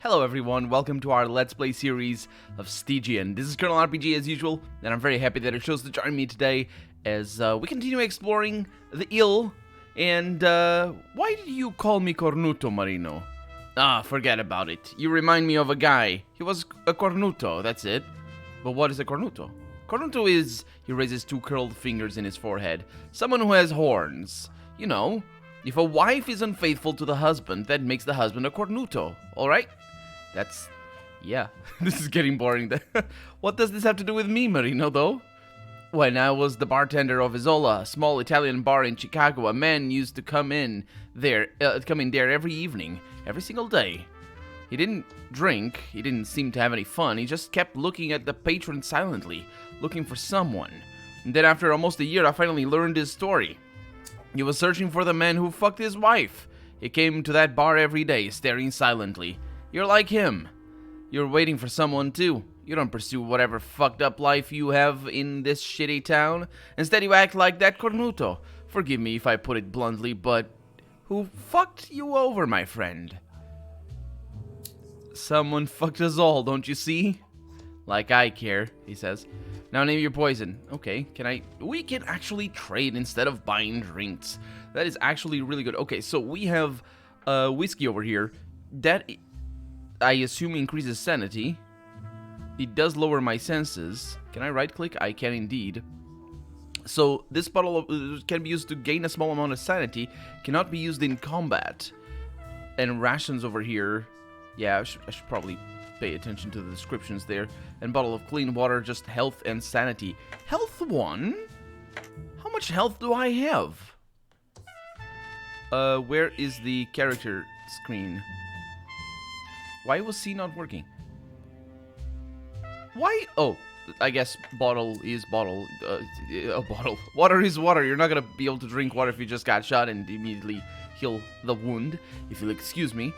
Hello everyone, welcome to our Let's Play series of Stygian. This is Colonel RPG as usual, and I'm very happy that it chose to join me today as we continue exploring the ill. And why did you call me Cornuto, Marino? Ah, forget about it. You remind me of a guy. He was a Cornuto, that's it. But what is a Cornuto? Cornuto is, he raises two curled fingers in his forehead, someone who has horns. You know, if a wife is unfaithful to the husband, that makes the husband a Cornuto, alright? That's... yeah, this is getting boring. What does this have to do with me, Marino, though? When I was the bartender of Isola, a small Italian bar in Chicago, a man used to come in there every evening, every single day. He didn't drink, he didn't seem to have any fun, he just kept looking at the patron silently, looking for someone. And then after almost a year, I finally learned his story. He was searching for the man who fucked his wife. He came to that bar every day, staring silently. You're like him. You're waiting for someone too. You don't pursue whatever fucked up life you have in this shitty town. Instead you act like that Cornuto. Forgive me if I put it bluntly, but who fucked you over, my friend? Someone fucked us all, don't you see? Like I care, he says. Now name your poison. Okay, we can actually trade instead of buying drinks. That is actually really good. Okay, so we have whiskey over here. That, I assume, increases sanity. It does lower my senses. Can I right click? I can indeed. So this bottle can be used to gain a small amount of sanity. Cannot be used in combat. And rations over here. Yeah, I should probably pay attention to the descriptions there. And bottle of clean water, just health and sanity. Health 1? How much health do I have? Where is the character screen? Why was C not working? Why? Oh, I guess bottle is bottle. A bottle. Water is water. You're not gonna be able to drink water if you just got shot and immediately heal the wound. If you'll excuse me.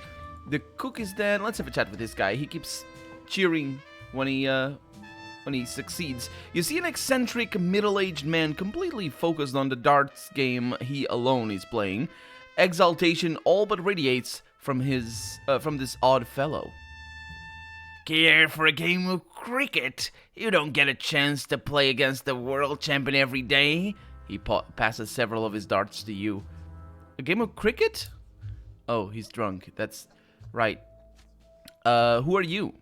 The cook is dead. Let's have a chat with this guy. He keeps cheering when he succeeds. You see an eccentric, middle-aged man completely focused on the darts game he alone is playing. Exaltation all but radiates from this odd fellow. Care for a game of cricket? You don't get a chance to play against the world champion every day. He passes several of his darts to you. A game of cricket? Oh, he's drunk. That's right. Who are you?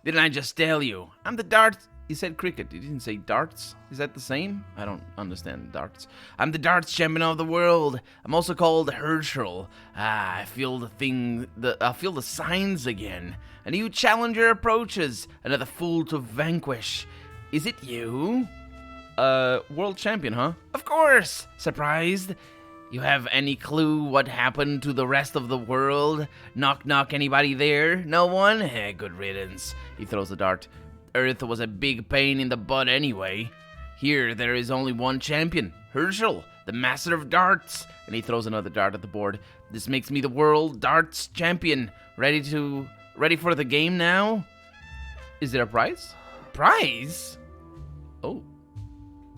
Didn't I just tell you? I'm the darts. He said cricket. He didn't say darts. Is that the same? I don't understand darts. I'm the darts champion of the world. I'm also called Herschel. I feel I feel the signs again. A new challenger approaches. Another fool to vanquish. Is it you? World champion, huh? Of course. Surprised? You have any clue what happened to the rest of the world? Knock knock, anybody there? No one? Good riddance. He throws a dart. Earth was a big pain in the butt anyway. Here, there is only one champion, Herschel, the master of darts. And he throws another dart at the board. This makes me the world darts champion. Ready for the game now? Is there a prize? Prize? Oh,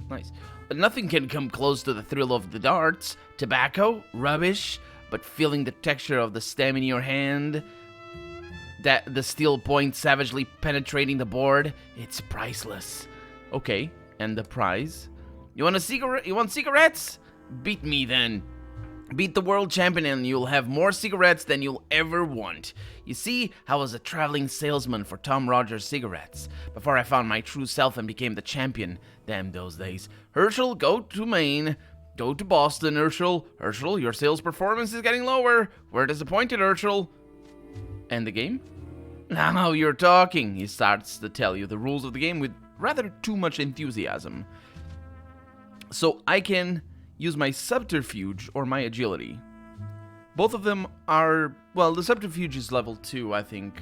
nice. But nothing can come close to the thrill of the darts. Tobacco? Rubbish. But feeling the texture of the stem in your hand, that the steel point savagely penetrating the board, it's priceless. Okay, and the prize? You want a cigarette? You want cigarettes? Beat me then. Beat the world champion and you'll have more cigarettes than you'll ever want. You see, I was a traveling salesman for Tom Rogers cigarettes before I found my true self and became the champion. Damn those days. Herschel, go to Maine. Go to Boston, Herschel. Herschel, your sales performance is getting lower. We're disappointed, Herschel. And the game? Now you're talking. He starts to tell you the rules of the game with rather too much enthusiasm. So I can use my subterfuge or my agility. Both of them are, well, the subterfuge is level 2, I think.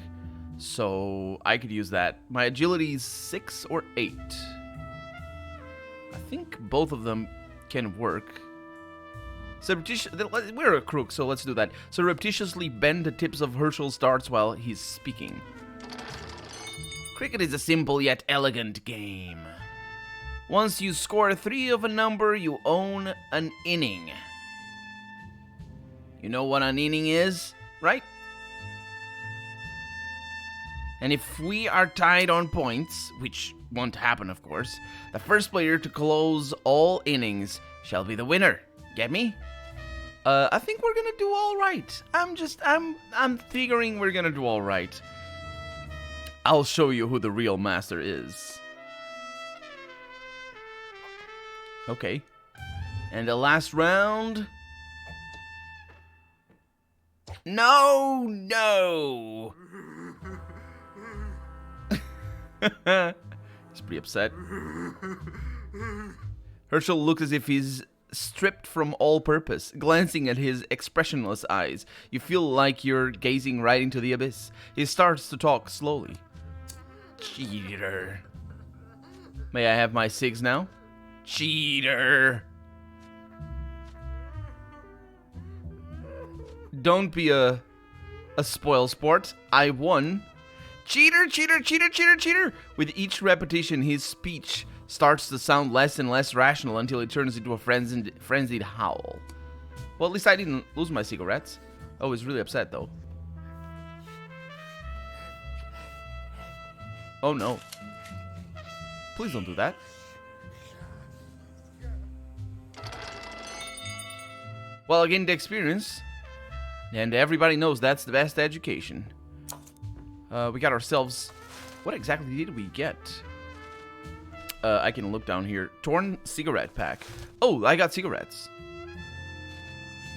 So I could use that. My agility is 6 or 8. I think both of them can work. We're a crook, so let's do that. Surreptitiously bend the tips of Herschel's darts while he's speaking. Cricket is a simple yet elegant game. Once you score 3 of a number, you own an inning. You know what an inning is, right? And if we are tied on points, which won't happen, of course, the first player to close all innings shall be the winner. Get me? I think we're gonna do all right. I'm figuring we're gonna do all right. I'll show you who the real master is. Okay. And the last round. No, no. He's pretty upset. Herschel looks as if he's stripped from all purpose, glancing at his expressionless eyes. You feel like you're gazing right into the abyss. He starts to talk slowly. Cheater. May I have my cigs now? Cheater. Don't be a spoil sport. I won. Cheater, cheater, cheater, cheater, cheater. With each repetition, his speech starts to sound less and less rational until it turns into a frenzied howl. Well, at least I didn't lose my cigarettes. Oh, he's really upset, though. Oh, no. Please don't do that. Well, I gained experience. And everybody knows that's the best education. We got ourselves... What exactly did we get? I can look down here. Torn cigarette pack. Oh, I got cigarettes.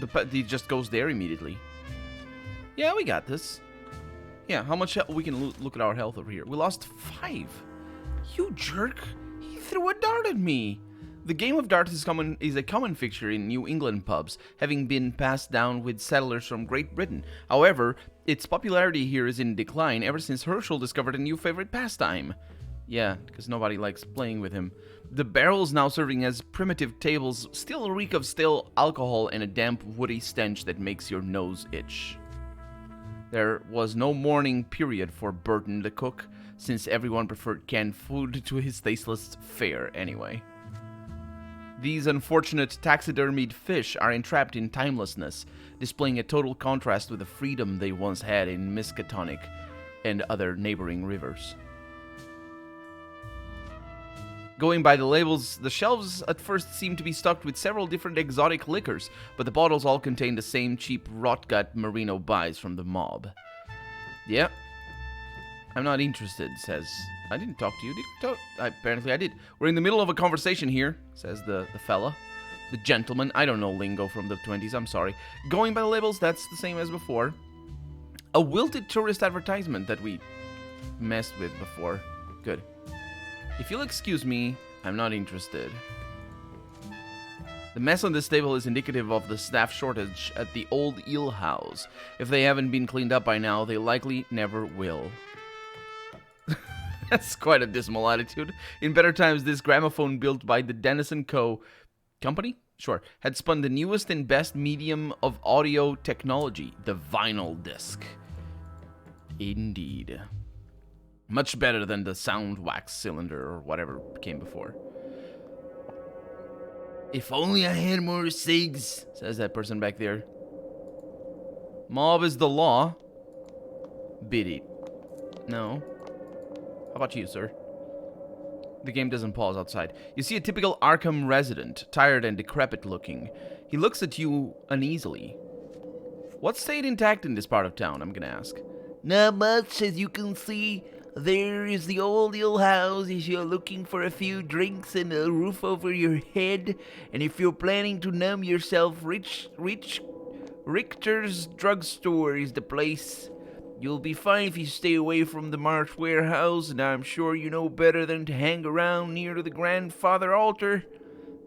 It just goes there immediately. Yeah, we got this. Yeah, how much we can look at our health over here. We lost 5. You jerk. He threw a dart at me. The game of darts is a common fixture in New England pubs, having been passed down with settlers from Great Britain. However, its popularity here is in decline ever since Herschel discovered a new favorite pastime. Yeah, because nobody likes playing with him. The barrels now serving as primitive tables still reek of stale alcohol and a damp, woody stench that makes your nose itch. There was no mourning period for Burton the cook, since everyone preferred canned food to his tasteless fare anyway. These unfortunate taxidermied fish are entrapped in timelessness, displaying a total contrast with the freedom they once had in Miskatonic and other neighboring rivers. Going by the labels, the shelves at first seemed to be stocked with several different exotic liquors, but the bottles all contained the same cheap rot-gut merino buys from the mob. Yep. I'm not interested, says... I didn't talk to you. Did you talk? Apparently I did. We're in the middle of a conversation here, says the fella. The gentleman. I don't know lingo from the 20s, I'm sorry. Going by the labels, that's the same as before. A wilted tourist advertisement that we messed with before. Good. If you'll excuse me, I'm not interested. The mess on this table is indicative of the staff shortage at the old eel house. If they haven't been cleaned up by now, they likely never will. That's quite a dismal attitude. In better times, this gramophone built by the Denison Company? Sure. Had spun the newest and best medium of audio technology, the vinyl disc. Indeed. Much better than the sound wax cylinder or whatever came before. If only I had more cigs, says that person back there. Mob is the law. Biddy. No. How about you, sir? The game doesn't pause outside. You see a typical Arkham resident, tired and decrepit looking. He looks at you uneasily. What stayed intact in this part of town, I'm gonna ask? Not much, as you can see. There is the old eel house if you're looking for a few drinks and a roof over your head. And if you're planning to numb yourself, Richter's drugstore is the place. You'll be fine if you stay away from the Marsh warehouse, and I'm sure you know better than to hang around near to the grandfather altar.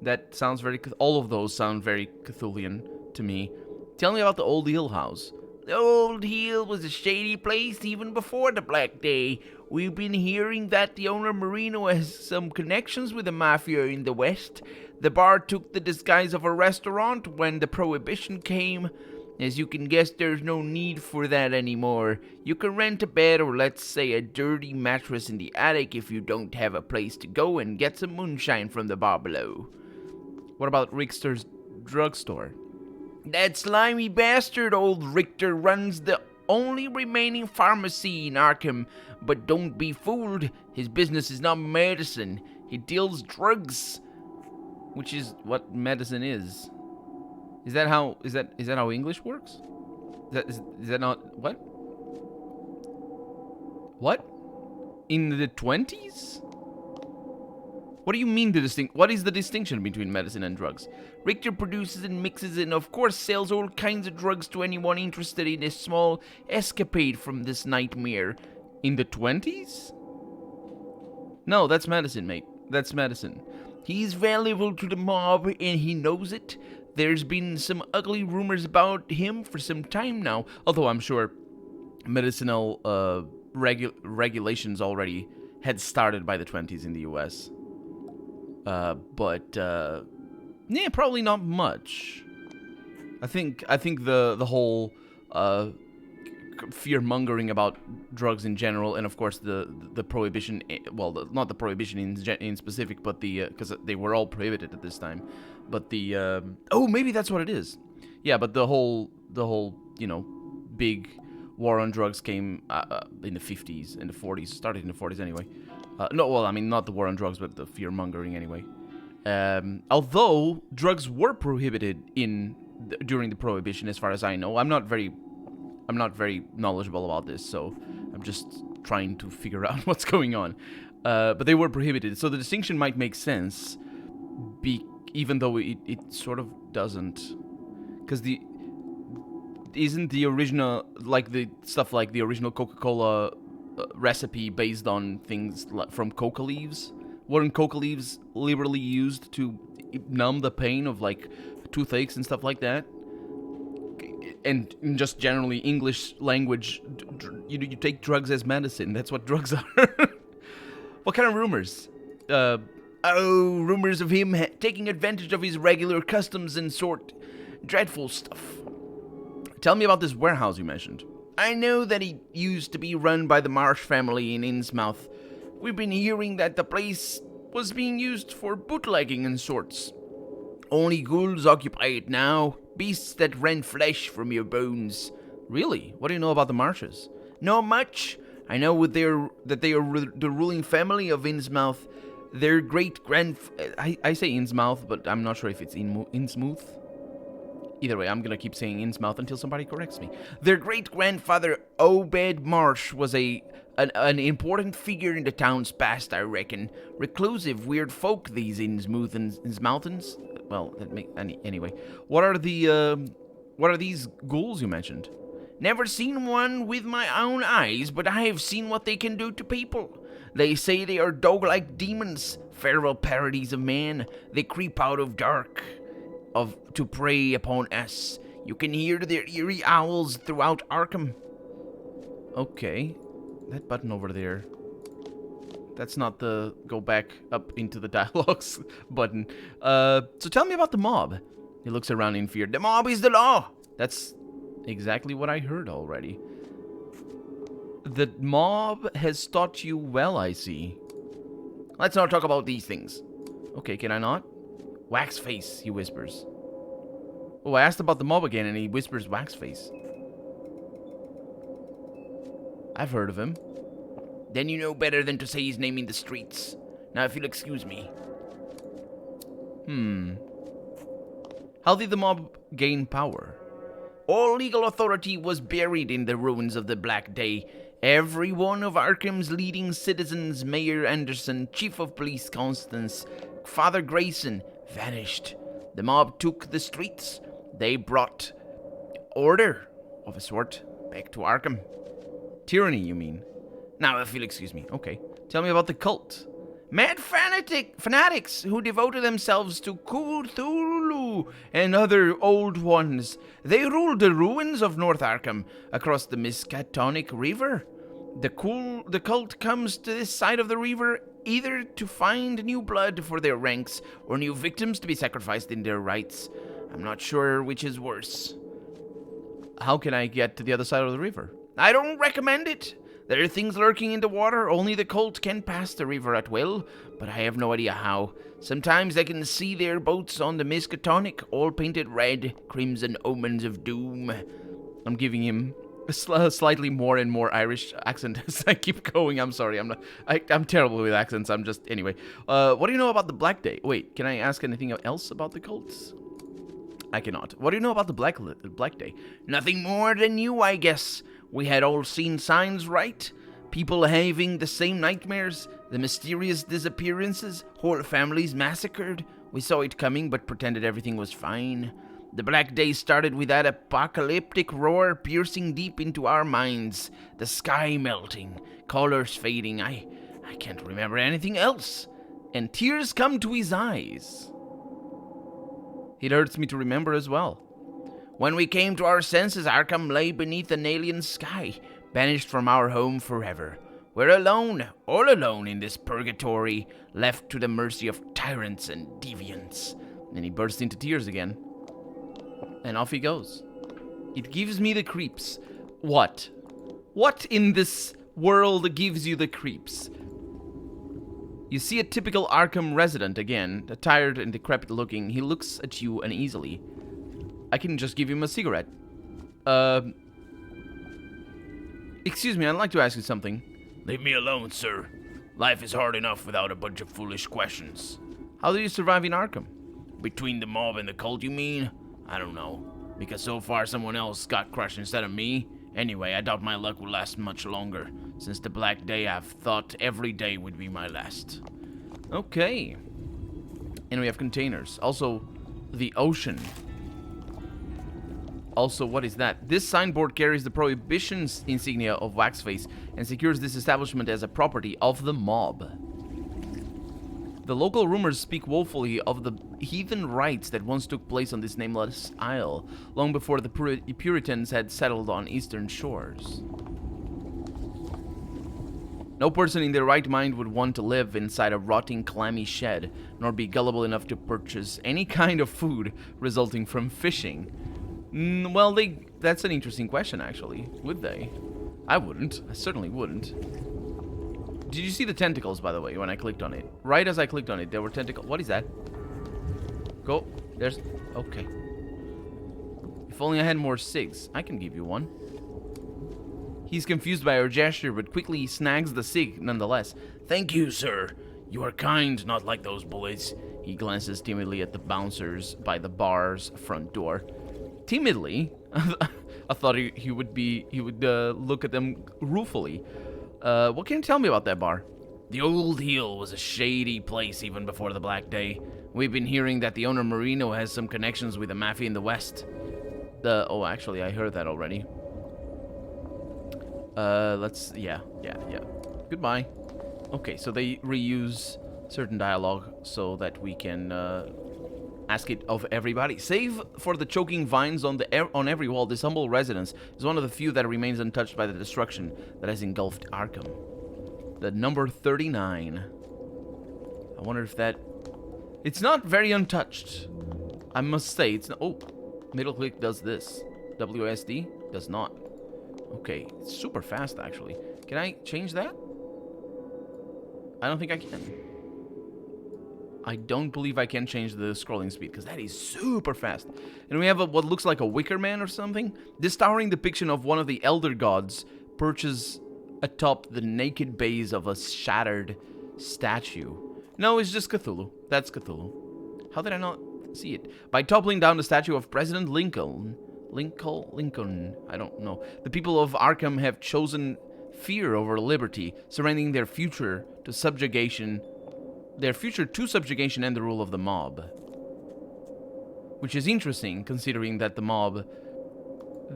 That sounds very... All of those sound very Cthulian to me. Tell me about the old eel house. The old eel was a shady place even before the Black Day. We've been hearing that the owner Marino has some connections with the mafia in the West. The bar took the disguise of a restaurant when the Prohibition came. As you can guess, there's no need for that anymore. You can rent a bed or let's say a dirty mattress in the attic if you don't have a place to go and get some moonshine from the bar below. What about Richter's drugstore? That slimy bastard old Richter runs the only remaining pharmacy in Arkham. But don't be fooled, his business is not medicine. He deals drugs, which is what medicine is. Is that how English works? Is that not what? What? In the 20s? What do you mean what is the distinction between medicine and drugs? Richter produces and mixes and of course sells all kinds of drugs to anyone interested in a small escapade from this nightmare. In the 20s? No, that's medicine, mate. That's medicine. He's valuable to the mob and he knows it. There's been some ugly rumors about him for some time now, although I'm sure medicinal regulations already had started by the 20s in the US. Yeah, probably not much. I think the whole fear mongering about drugs in general, and of course the prohibition. Well, not the prohibition in specific, but the because they were all prohibited at this time. But the oh, maybe that's what it is. Yeah, but the whole big war on drugs came in the 50s and the 40s. Started in the 40s anyway. No, well, I mean, not the war on drugs, but the fear-mongering anyway. Although drugs were prohibited during the Prohibition, as far as I know. I'm not very knowledgeable about this, so I'm just trying to figure out what's going on. But they were prohibited, so the distinction might make sense, even though it sort of doesn't. Because isn't the original, like the stuff like the original Coca-Cola recipe based on things from coca leaves? Weren't coca leaves liberally used to numb the pain of like toothaches and stuff like that? And just generally English language, you take drugs as medicine. That's what drugs are. What kind of rumors? Rumors of him taking advantage of his regular customs and dreadful stuff. Tell me about this warehouse you mentioned. I know that it used to be run by the Marsh family in Innsmouth. We've been hearing that the place was being used for bootlegging and sorts. Only ghouls occupy it now, beasts that rend flesh from your bones. Really? What do you know about the Marshes? Not much. I know that they are the ruling family of Innsmouth. Their I say Innsmouth, but I'm not sure if it's Innsmouth. Either way, I'm gonna keep saying Innsmouth until somebody corrects me. Their great-grandfather, Obed Marsh, was an important figure in the town's past, I reckon. Reclusive, weird folk, these Innsmouthans. Well, anyway. What are these ghouls you mentioned? Never seen one with my own eyes, but I have seen what they can do to people. They say they are dog-like demons, feral parodies of man. They creep out of dark to prey upon us. You can hear their eerie owls throughout Arkham. Okay. That button over there. That's not the go back up into the dialogues button. So tell me about the mob. He looks around in fear. The mob is the law. That's exactly what I heard already. The mob has taught you well, I see. Let's not talk about these things. Okay, can I not? Wax face, he whispers. Oh, I asked about the mob again, and he whispers wax face. I've heard of him. Then you know better than to say his name in the streets. Now, if you'll excuse me. How did the mob gain power? All legal authority was buried in the ruins of the Black Day. Every one of Arkham's leading citizens, Mayor Anderson, Chief of Police Constance, Father Grayson, vanished. The mob took the streets. They brought order, of a sort, back to Arkham. Tyranny, you mean? Now, if you'll excuse me. Okay. Tell me about the cult. Mad fanatics who devoted themselves to Cthulhu and other old ones. They ruled the ruins of North Arkham across the Miskatonic River. The cult comes to this side of the river either to find new blood for their ranks or new victims to be sacrificed in their rites. I'm not sure which is worse. How can I get to the other side of the river? I don't recommend it. There are things lurking in the water. Only the cult can pass the river at will, but I have no idea how. Sometimes I can see their boats on the Miskatonic, all painted red, crimson omens of doom. I'm giving him slightly more and more Irish accent as I keep going. I'm sorry. I'm terrible with accents. I'm just anyway. What do you know about the Black Day? Wait, can I ask anything else about the cults? I cannot. What do you know about the Black Day? Nothing more than you, I guess. We had all seen signs, right? People having the same nightmares, the mysterious disappearances, whole families massacred. We saw it coming, but pretended everything was fine. The Black Day started with that apocalyptic roar piercing deep into our minds. The sky melting, colors fading. I can't remember anything else. And tears come to his eyes. It hurts me to remember as well. When we came to our senses, Arkham lay beneath an alien sky, banished from our home forever. We're alone, all alone in this purgatory, left to the mercy of tyrants and deviants. And he burst into tears again. And off he goes. It gives me the creeps. What? What in this world gives you the creeps? You see a typical Arkham resident again, tired and decrepit looking. He looks at you uneasily. I can just give him a cigarette. Excuse me, I'd like to ask you something. Leave me alone, sir. Life is hard enough without a bunch of foolish questions. How do you survive in Arkham? Between the mob and the cult, you mean? I don't know. Because so far someone else got crushed instead of me. Anyway, I doubt my luck will last much longer. Since the Black Day, I've thought every day would be my last. Okay. And we have containers. Also, the ocean. Also, what is that? This signboard carries the prohibitions insignia of Waxface and secures this establishment as a property of the mob. The local rumors speak woefully of the heathen rites that once took place on this nameless isle, long before the Puritans had settled on eastern shores. No person in their right mind would want to live inside a rotting, clammy shed, nor be gullible enough to purchase any kind of food resulting from fishing. Well, that's an interesting question, actually. Would they? I wouldn't. I certainly wouldn't. Did you see the tentacles, by the way, when I clicked on it? Right as I clicked on it, there were tentacles. What is that? Go. There's... Okay. If only I had more cigs. I can give you one. He's confused by our gesture, but quickly snags the cig nonetheless. Thank you, sir. You are kind, not like those bullies. He glances timidly at the bouncers by the bar's front door. Timidly? I thought he would look at them ruefully. What can you tell me about that bar? The Old Heel was a shady place even before the Black Day. We've been hearing that the owner Marino has some connections with the mafia in the West. Oh, actually, I heard that already. Yeah. Goodbye. Okay, so they reuse certain dialogue so that we can ask it of everybody. Save for the choking vines on every wall, this humble residence is one of the few that remains untouched by the destruction that has engulfed Arkham. The number 39. I wonder if that... It's not very untouched. I must say, it's not... Oh, middle click does this. WSD does not. Okay, it's super fast, actually. Can I change that? I don't think I can. I don't believe I can change the scrolling speed, because that is super fast. And we have what looks like a wicker man or something. This towering depiction of one of the elder gods perches atop the naked base of a shattered statue. No, it's just Cthulhu. That's Cthulhu. How did I not see it? By toppling down the statue of President Lincoln. Lincoln, I don't know. The people of Arkham have chosen fear over liberty, surrendering their future to subjugation. Their future to subjugation and the rule of the mob. Which is interesting, considering that the mob...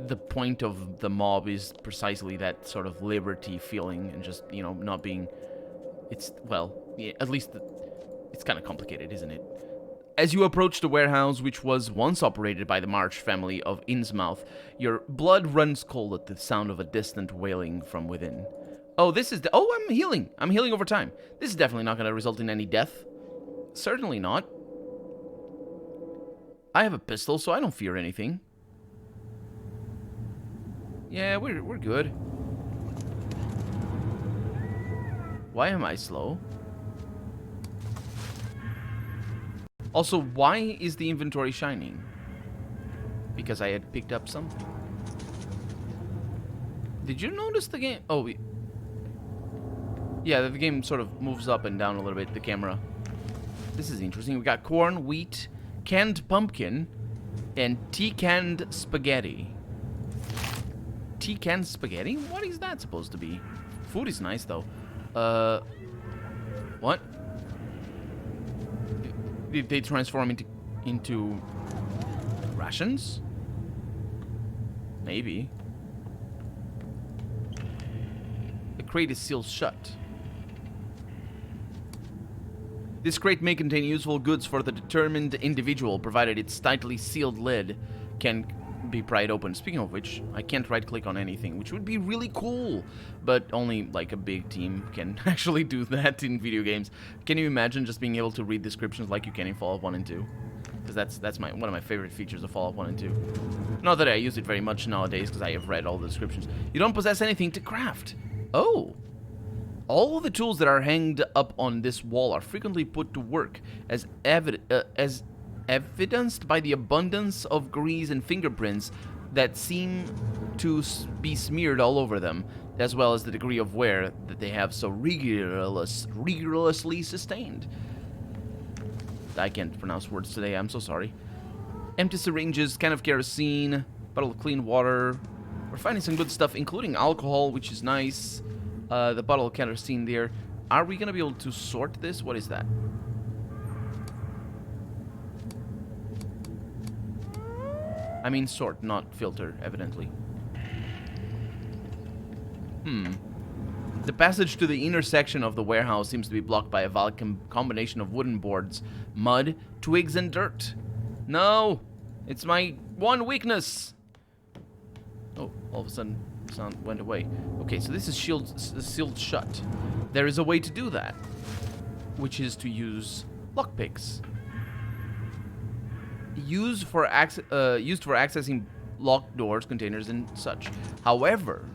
The point of the mob is precisely that sort of liberty feeling and just, you know, not being... It's, well, yeah, at least it's kind of complicated, isn't it? As you approach the warehouse, which was once operated by the March family of Innsmouth, your blood runs cold at the sound of a distant wailing from within. Oh, this is... Oh, I'm healing. I'm healing over time. This is definitely not going to result in any death. Certainly not. I have a pistol, so I don't fear anything. Yeah, we're good. Why am I slow? Also, why is the inventory shining? Because I had picked up something. Did you notice the game? Oh, yeah, the game sort of moves up and down a little bit, the camera. This is interesting. We got corn, wheat, canned pumpkin, and tea-canned spaghetti. Tea-canned spaghetti? What is that supposed to be? Food is nice, though. What? Did they transform into rations? Maybe. The crate is sealed shut. This crate may contain useful goods for the determined individual, provided its tightly sealed lid can be pried open. Speaking of which, I can't right-click on anything, which would be really cool, but only like a big team can actually do that in video games. Can you imagine just being able to read descriptions like you can in Fallout 1 and 2? Because that's one of my favorite features of Fallout 1 and 2. Not that I use it very much nowadays, because I have read all the descriptions. You don't possess anything to craft. Oh. All of the tools that are hanged up on this wall are frequently put to work, as evidenced by the abundance of grease and fingerprints that seem to be smeared all over them, as well as the degree of wear that they have so rigorously sustained. I can't pronounce words today, I'm so sorry. Empty syringes, can of kerosene, bottle of clean water. We're finding some good stuff, including alcohol, which is nice. The bottle of kerosene there. Are we gonna be able to sort this? What is that? I mean sort, not filter, evidently. The passage to the inner section of the warehouse seems to be blocked by a valid combination of wooden boards, mud, twigs, and dirt. No! It's my one weakness! Oh, all of a sudden, the sound went away. Okay, so this is sealed shut. There is a way to do that, which is to use lockpicks. Used for accessing locked doors, containers, and such. However,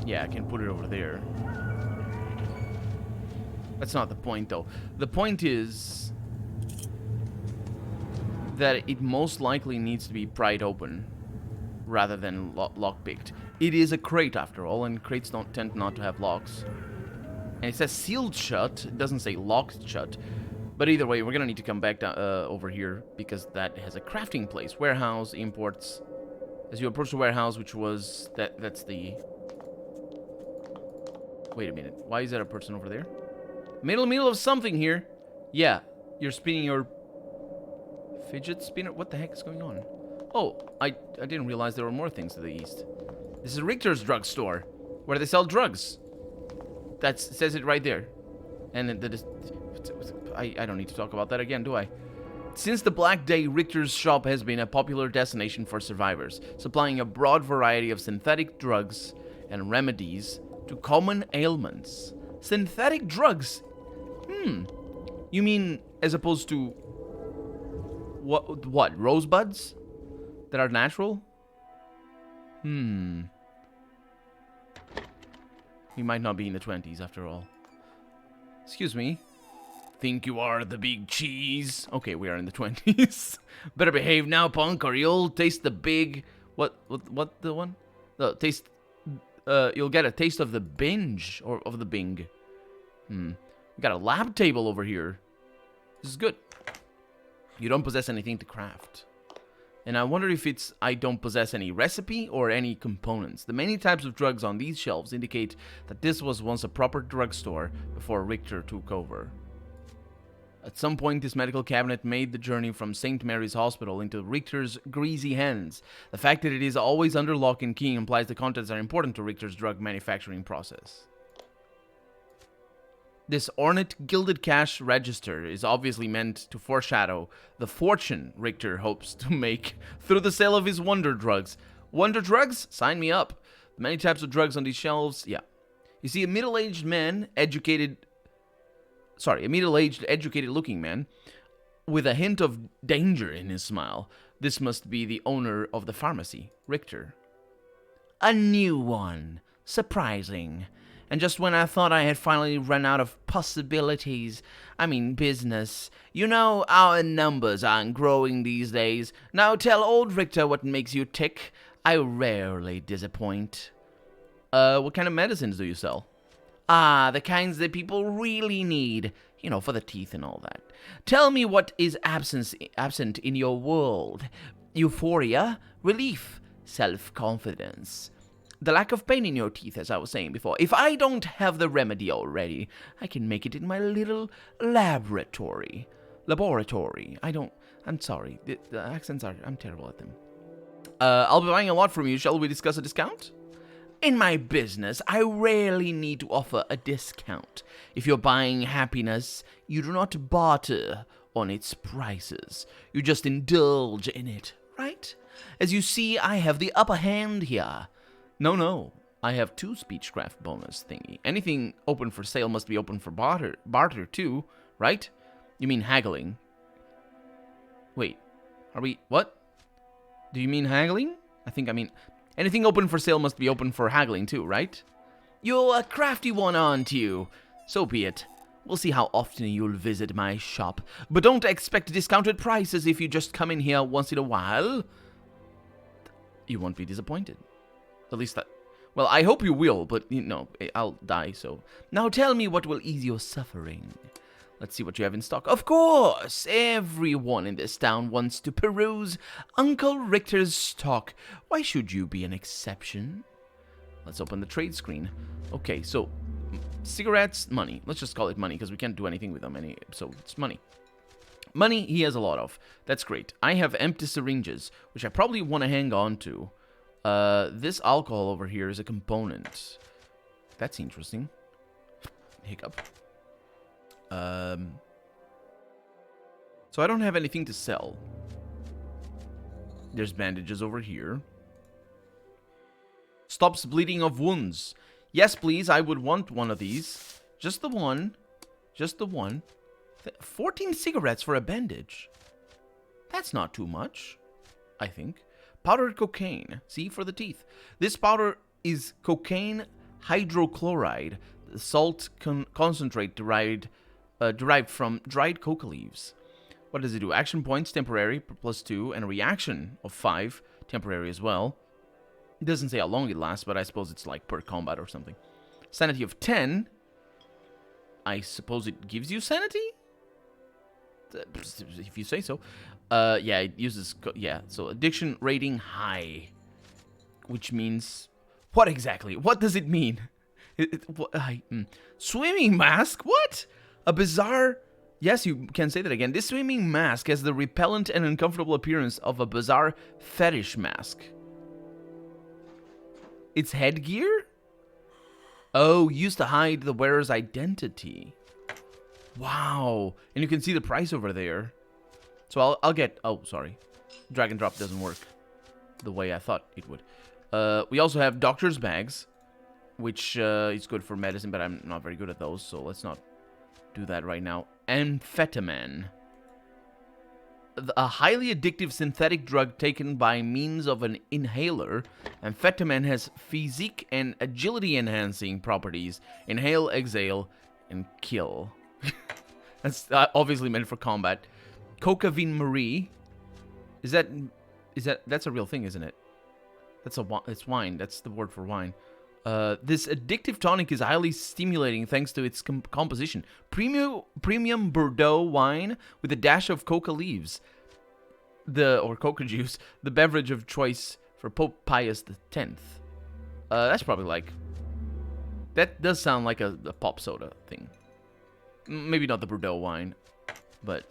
yeah, I can put it over there. That's not the point, though. The point is that it most likely needs to be pried open rather than lockpicked. It is a crate, after all, and crates don't tend not to have locks. And it says sealed shut. It doesn't say locked shut. But either way, we're gonna need to come back down, over here, because that has a crafting place. Warehouse, imports. As you approach the warehouse, which was... That's the... Wait a minute. Why is there a person over there? Middle of something here. Yeah, you're spinning your... fidget spinner? What the heck is going on? Oh, I didn't realize there were more things to the east. This is Richter's drugstore, where they sell drugs. That says it right there. And I don't need to talk about that again, do I? Since the Black Day, Richter's shop has been a popular destination for survivors, supplying a broad variety of synthetic drugs and remedies to common ailments. Synthetic drugs? You mean as opposed to what? Rosebuds that are natural? We might not be in the 20s after all. Excuse me. Think you are the big cheese? Okay, we are in the 20s. Better behave now, punk, or you'll taste the big... What the one? The taste... you'll get a taste of the binge, or of the bing. We got a lab table over here. This is good. You don't possess anything to craft. And I wonder if it's I don't possess any recipe or any components. The many types of drugs on these shelves indicate that this was once a proper drugstore before Richter took over. At some point, this medical cabinet made the journey from St. Mary's Hospital into Richter's greasy hands. The fact that it is always under lock and key implies the contents are important to Richter's drug manufacturing process. This ornate gilded cash register is obviously meant to foreshadow the fortune Richter hopes to make through the sale of his wonder drugs. Wonder drugs? Sign me up. The many types of drugs on these shelves, yeah. You see, a middle-aged, educated-looking man with a hint of danger in his smile. This must be the owner of the pharmacy, Richter. A new one. Surprising. And just when I thought I had finally run out of possibilities, I mean business, you know our numbers aren't growing these days. Now tell old Richter what makes you tick. I rarely disappoint. What kind of medicines do you sell? Ah, the kinds that people really need. You know, for the teeth and all that. Tell me what is absent in your world. Euphoria, relief, self-confidence. The lack of pain in your teeth, as I was saying before. If I don't have the remedy already, I can make it in my little laboratory. I'm sorry. The accents are, I'm terrible at them. I'll be buying a lot from you. Shall we discuss a discount? In my business, I rarely need to offer a discount. If you're buying happiness, you do not barter on its prices. You just indulge in it, right? As you see, I have the upper hand here. No, I have 2 speechcraft bonus thingy. Anything open for sale must be open for barter too, right? You mean haggling? Wait, what? Do you mean haggling? I mean... Anything open for sale must be open for haggling too, right? You're a crafty one, aren't you? So be it. We'll see how often you'll visit my shop. But don't expect discounted prices if you just come in here once in a while. You won't be disappointed. At least that... Well, I hope you will, but, you know, I'll die, so... Now tell me what will ease your suffering. Let's see what you have in stock. Of course! Everyone in this town wants to peruse Uncle Richter's stock. Why should you be an exception? Let's open the trade screen. Okay, so... Cigarettes, money. Let's just call it money, because we can't do anything with them. So, it's money. Money, he has a lot of. That's great. I have empty syringes, which I probably want to hang on to. This alcohol over here is a component. That's interesting. Hiccup. So I don't have anything to sell. There's bandages over here. Stops bleeding of wounds. Yes, please, I would want one of these. Just the one. Just the one. 14 cigarettes for a bandage. That's not too much, I think. Powdered cocaine. See, for the teeth. This powder is cocaine hydrochloride, the salt concentrate derived from dried coca leaves. What does it do? Action points, temporary, +2, and a reaction of 5, temporary as well. It doesn't say how long it lasts, but I suppose it's like per combat or something. Sanity of 10. I suppose it gives you sanity? If you say so. Yeah, it uses... Yeah, so addiction rating high. Which means... What exactly? What does it mean? Swimming mask? What? A bizarre... Yes, you can say that again. This swimming mask has the repellent and uncomfortable appearance of a bizarre fetish mask. It's headgear? Oh, used to hide the wearer's identity. Wow. And you can see the price over there. So I'll get... Oh, sorry. Drag and drop doesn't work the way I thought it would. We also have doctor's bags, which is good for medicine, but I'm not very good at those, so let's not do that right now. Amphetamine. A highly addictive synthetic drug taken by means of an inhaler. Amphetamine has physique and agility enhancing properties. Inhale, exhale, and kill. That's obviously meant for combat. Cocaine Marie. That's a real thing, isn't it? It's wine. That's the word for wine. This addictive tonic is highly stimulating thanks to its composition. Premium Bordeaux wine with a dash of coca leaves. Or coca juice. The beverage of choice for Pope Pius X. That's probably like... That does sound like a pop soda thing. Maybe not the Bordeaux wine, but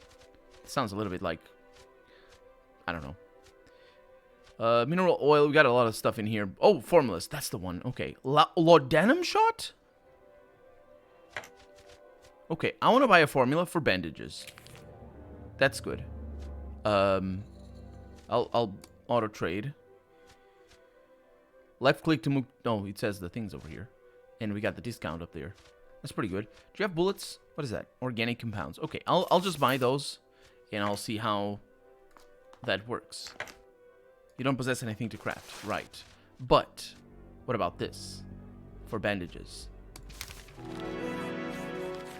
it sounds a little bit like... I don't know. Mineral oil, we got a lot of stuff in here. Oh, formulas, that's the one. Okay, laudanum shot? Okay, I want to buy a formula for bandages. That's good. I'll auto trade. Left click to move. No, it says the things over here, and we got the discount up there. That's pretty good. Do you have bullets? What is that? Organic compounds. Okay, I'll just buy those, and I'll see how that works. You don't possess anything to craft, right? But what about this for bandages?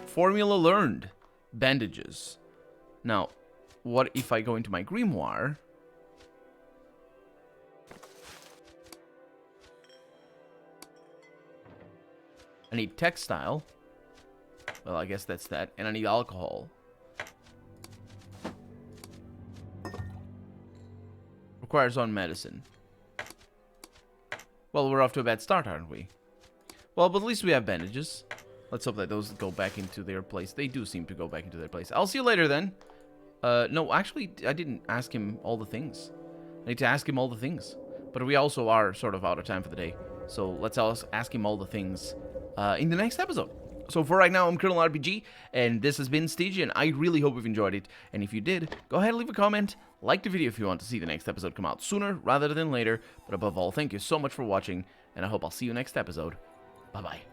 Formula learned. Bandages. Now, what if I go into my grimoire? I need textile. Well, I guess that's that. And I need alcohol. Requires on medicine. Well, we're off to a bad start, aren't we? Well, but at least we have bandages. Let's hope that those go back into their place. They do seem to go back into their place. I'll see you later then. No, actually, I didn't ask him all the things. I need to ask him all the things. But we also are sort of out of time for the day. So let's ask him all the things in the next episode. So for right now, I'm Colonel RPG, and this has been Stygian. I really hope you've enjoyed it. And if you did, go ahead and leave a comment. Like the video if you want to see the next episode come out sooner rather than later. But above all, thank you so much for watching, and I hope I'll see you next episode. Bye-bye.